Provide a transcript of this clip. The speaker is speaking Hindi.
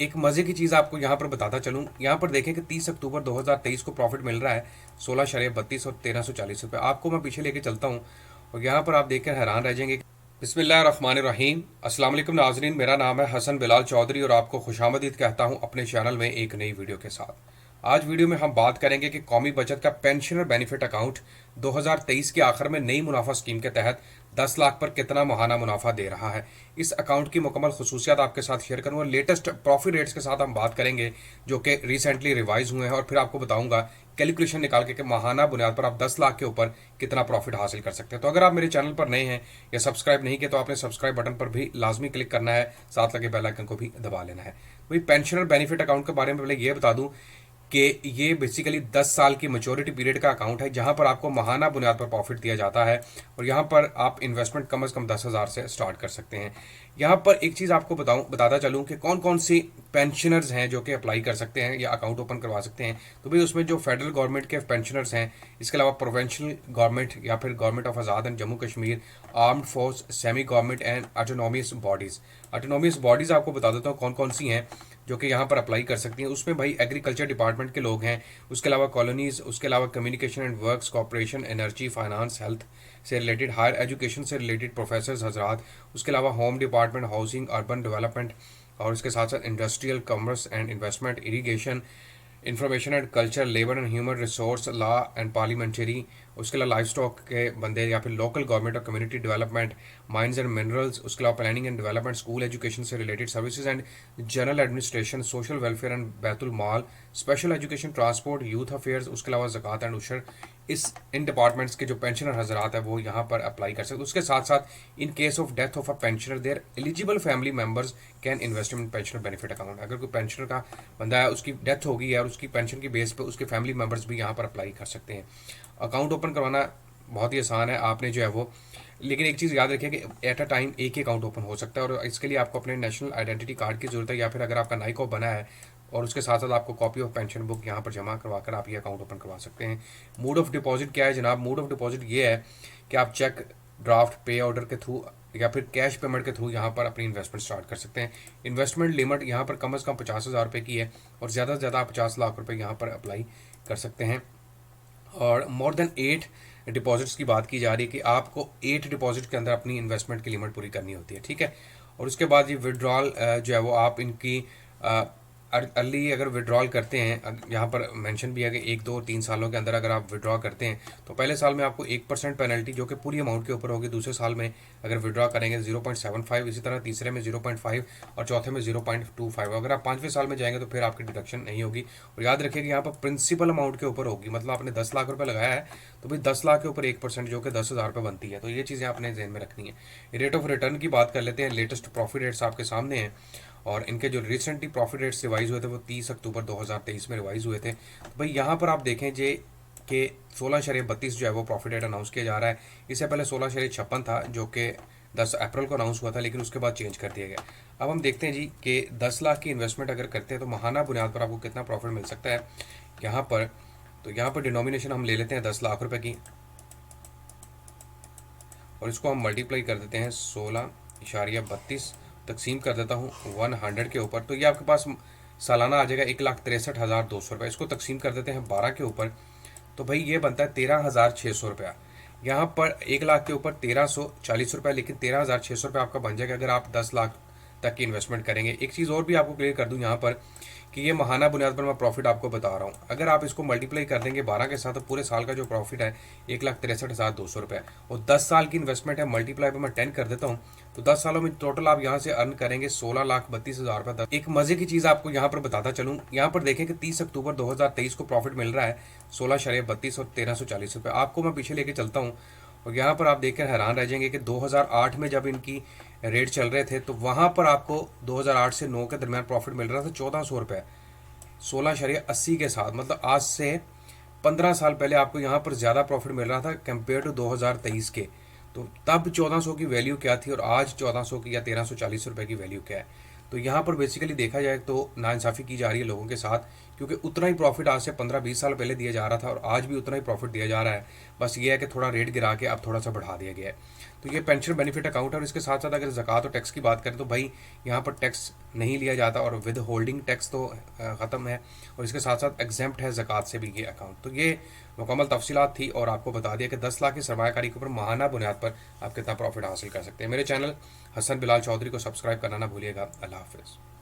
एक मजे की चीज आपको यहाँ पर बताता चलूँ। यहाँ पर देखें कि 30 अक्टूबर 2023 को प्रॉफिट मिल रहा है 16.32 और 1340 रुपये। आपको मैं पीछे लेके चलता हूँ और यहाँ पर आप देखकर हैरान रह जाएंगे। बिस्मिल्लाहिर्रहमानिर्रहीम। अस्सलाम वालेकुम नाजरीन, मेरा नाम है हसन बिलाल चौधरी और आपको खुशामदीद कहता हूँ अपने चैनल में एक नई वीडियो के साथ। आज वीडियो में हम बात करेंगे कि कौमी बचत का पेंशनर बेनिफिट अकाउंट 2023 के आखिर में नई मुनाफा स्कीम के तहत 10 लाख पर कितना माहाना मुनाफा दे रहा है। इस अकाउंट की मुकम्मल खसूसियात आपके साथ शेयर करूंगा। लेटेस्ट प्रॉफिट रेट्स के साथ हम बात करेंगे जो कि रिसेंटली रिवाइज हुए हैं और फिर आपको बताऊंगा कैलकुलेशन निकाल के कि माहाना बुनियाद पर आप 10 लाख के ऊपर कितना प्रॉफिट हासिल कर सकते हैं। तो अगर आप मेरे चैनल पर नए हैं या सब्सक्राइब नहीं किया तो आपने सब्सक्राइब बटन पर भी लाजमी क्लिक करना है, साथ लगे बेल आइकन को भी दबा लेना है। वही पेंशनर बेनिफिट अकाउंट के बारे में पहले ये बता दूं कि ये बेसिकली 10 साल की मैच्योरिटी पीरियड का अकाउंट है जहां पर आपको माहाना बुनियाद पर प्रॉफिट दिया जाता है और यहां पर आप इन्वेस्टमेंट कम से कम 10,000 से स्टार्ट कर सकते हैं। यहां पर एक चीज़ आपको बताता चलूं कि कौन कौन सी पेंशनर्स हैं जो कि अप्लाई कर सकते हैं या अकाउंट ओपन करवा सकते हैं। तो भाई उसमें जो फेडरल गवर्नमेंट के पेंशनर्स हैं, इसके अलावा प्रोविंशियल गवर्नमेंट या फिर government of Azad and Jammu Kashmir, armed force, semi government and autonomous bodies. Autonomous bodies आपको बता देता हूँ कौन कौन सी हैं जो कि यहाँ पर अप्लाई कर सकती हैं। उसमें भाई एग्रीकल्चर डिपार्टमेंट के लोग हैं, उसके अलावा कॉलोनीज, उसके अलावा communication and works corporation, energy, finance, health से रिलेटेड, हायर एजुकेशन से रिलेटेड प्रोफेसर हजरात, उसके अलावा home department, housing, urban development और इसके साथ साथ industrial, commerce and investment, irrigation, information and culture, labour and human resource, law and parliamentary, उसके अलावा लाइफ स्टॉक के बंदे या फिर लोकल गवर्नमेंट और community development, mines and minerals, उसके अलावा planning and development, school education से related services and general administration, social welfare and Betul mall, special education, transport, youth affairs, उसके अलावा ज़कात एंड उशर। इन डिपार्टमेंट्स के जो पेंशनर हजरात है वो यहाँ पर अप्लाई कर सकते हैं। उसके साथ साथ in case of death of a pensioner there eligible family members can invest in pensioner benefit account. अगर कोई पेंशनर का बंदा है, उसकी डेथ हो गई है और उसकी पेंशन की बेस पे उसके फैमिली मेंबर्स भी यहाँ पर अप्लाई कर सकते हैं। अकाउंट ओपन करवाना बहुत ही आसान है, आपने जो है वो, लेकिन एक चीज़ याद रखिए कि एट अ टाइम एक ही अकाउंट ओपन हो सकता है और इसके लिए आपको अपने नेशनल आइडेंटिटी कार्ड की ज़रूरत है या फिर अगर आपका नाइको बना है और उसके साथ साथ आपको कॉपी ऑफ पेंशन बुक यहाँ पर जमा करवा कर आप ये अकाउंट ओपन करवा सकते हैं। मोड ऑफ डिपॉजिट क्या है जनाब? मोड ऑफ डिपॉजिट ये है कि आप चेक, ड्राफ्ट, पे ऑर्डर के थ्रू या फिर कैश पेमेंट के थ्रू यहाँ पर अपनी इन्वेस्टमेंट स्टार्ट कर सकते हैं। इन्वेस्टमेंट लिमिट यहाँ पर कम से कम 50,000 रुपये की है और ज़्यादा से ज़्यादा आप 50 लाख रुपये यहाँ पर अप्लाई कर सकते हैं। और मोर देन 8 डिपॉजिट्स की बात की जा रही है कि आपको 8 डिपॉजिट के अंदर अपनी इन्वेस्टमेंट की लिमिट पूरी करनी होती है, ठीक है। और उसके बाद ये विड्रॉल जो है वो आप इनकी अर्ली अगर विड्रॉल करते हैं, यहाँ पर मेंशन भी है कि 1, 2, 3 सालों के अंदर अगर आप विड्रॉ करते हैं तो पहले साल में आपको 1% पेनल्टी जो कि पूरी अमाउंट के ऊपर होगी, दूसरे साल में अगर विड्रॉ करेंगे 0.75, इसी तरह तीसरे में 0.5 और चौथे में 0.25। अगर आप 5वें साल में जाएंगे तो फिर आपकी डिडक्शन नहीं होगी। और याद रखिए कि यहाँ पर प्रिंसिपल अमाउंट के ऊपर होगी, मतलब आपने 10 लाख रुपये लगाया है तो भाई 10 लाख के ऊपर 1% जो कि 10,000 रुपये बनती है। तो ये चीज़ें आपने ध्यान में रखनी है। रेट ऑफ रिटर्न की बात कर लेते हैं। लेटेस्ट प्रॉफिट रेट्स आपके सामने हैं और इनके जो रिसेंटली प्रॉफिट रेट्स रिवाइज हुए थे वो 30 अक्टूबर 2023 में रिवाइज हुए थे। तो भाई यहाँ पर आप देखें जे कि 16.32 जो है वो प्रॉफिट रेट अनाउंस किया जा रहा है। इससे पहले 16.56 था जो कि 10 अप्रैल को अनाउंस हुआ था, लेकिन उसके बाद चेंज कर दिया गया। अब हम देखते हैं जी कि 10 लाख की इन्वेस्टमेंट अगर करते हैं तो माहाना बुनियाद पर आपको कितना प्रॉफिट मिल सकता है यहाँ पर। तो यहाँ पर डिनोमिनेशन हम ले लेते हैं 10 लाख रुपये की और इसको हम मल्टीप्लाई कर देते हैं 16.32, तकसीम कर देता हूँ 100 के ऊपर। तो ये आपके पास सालाना आ जाएगा 1,63,200 रुपये। इसको तकसीम कर देते हैं 12 के ऊपर तो भाई ये बनता है 13,600 रुपया। यहाँ पर 1 लाख के ऊपर 1,340 रुपये, लेकिन 13,600 रुपये आपका बन जाएगा अगर आप 10 लाख तक की इन्वेस्टमेंट करेंगे। एक चीज़ और भी आपको क्लियर कर दूँ यहाँ पर कि ये माहाना बुनियाद पर मैं प्रॉफिट आपको बता रहा हूँ। अगर आप इसको मल्टीप्लाई कर देंगे 12 के साथ तो पूरे साल का जो प्रॉफिट है 1,63,200 रुपये और 10 साल की इन्वेस्टमेंट है, मल्टीप्लाई पर मैं 10 कर देता हूँ तो 10 सालों में टोटल आप यहाँ से अर्न करेंगे 16,32,000 रुपये। एक मजे की चीज़ आपको यहाँ पर बताता चलूँ। यहाँ पर देखें कि 30 अक्टूबर 2023 को प्रॉफिट मिल रहा है 16.32 और 1340 रुपये। आपको मैं पीछे लेके चलता हूँ और यहाँ पर आप देखकर हैरान रह जाएंगे कि 2008 में जब इनकी रेट चल रहे थे तो वहाँ पर आपको 2008 से 9 के दरमियान प्रॉफिट मिल रहा था 1,400 रुपये 16.80 के साथ। मतलब आज से 15 साल पहले आपको यहाँ पर ज़्यादा प्रॉफिट मिल रहा था कंपेयर टू 2023 के। तो तब 1,400 की वैल्यू क्या थी और आज 1,400 की या 1,340 रुपये की वैल्यू क्या है। तो यहाँ पर बेसिकली देखा जाए तो नाइंसाफ़ी की जा रही है लोगों के साथ, क्योंकि उतना ही प्रॉफिट आज से 15-20 साल पहले दिया जा रहा था और आज भी उतना ही प्रॉफिट दिया जा रहा है। बस ये है कि थोड़ा रेट गिरा के अब थोड़ा सा बढ़ा दिया गया है। तो ये पेंशन बेनिफिट अकाउंट है। और इसके साथ साथ अगर ज़कात और टैक्स की बात करें तो भाई यहाँ पर टैक्स नहीं लिया जाता और विद होल्डिंग टैक्स तो ख़त्म है, और इसके साथ साथ एग्जेम्प्ट है ज़कात से भी ये अकाउंट। तो ये मुकम्मल तफसीलात थी और आपको बता दिया कि 10 लाख की सरमायाकारी के ऊपर माहाना बुनियाद पर आप कितना प्रॉफिट हासिल कर सकते हैं। मेरे चैनल हसन बिलाल चौधरी को सब्सक्राइब करना ना भूलिएगा। अल्लाह हाफिज़।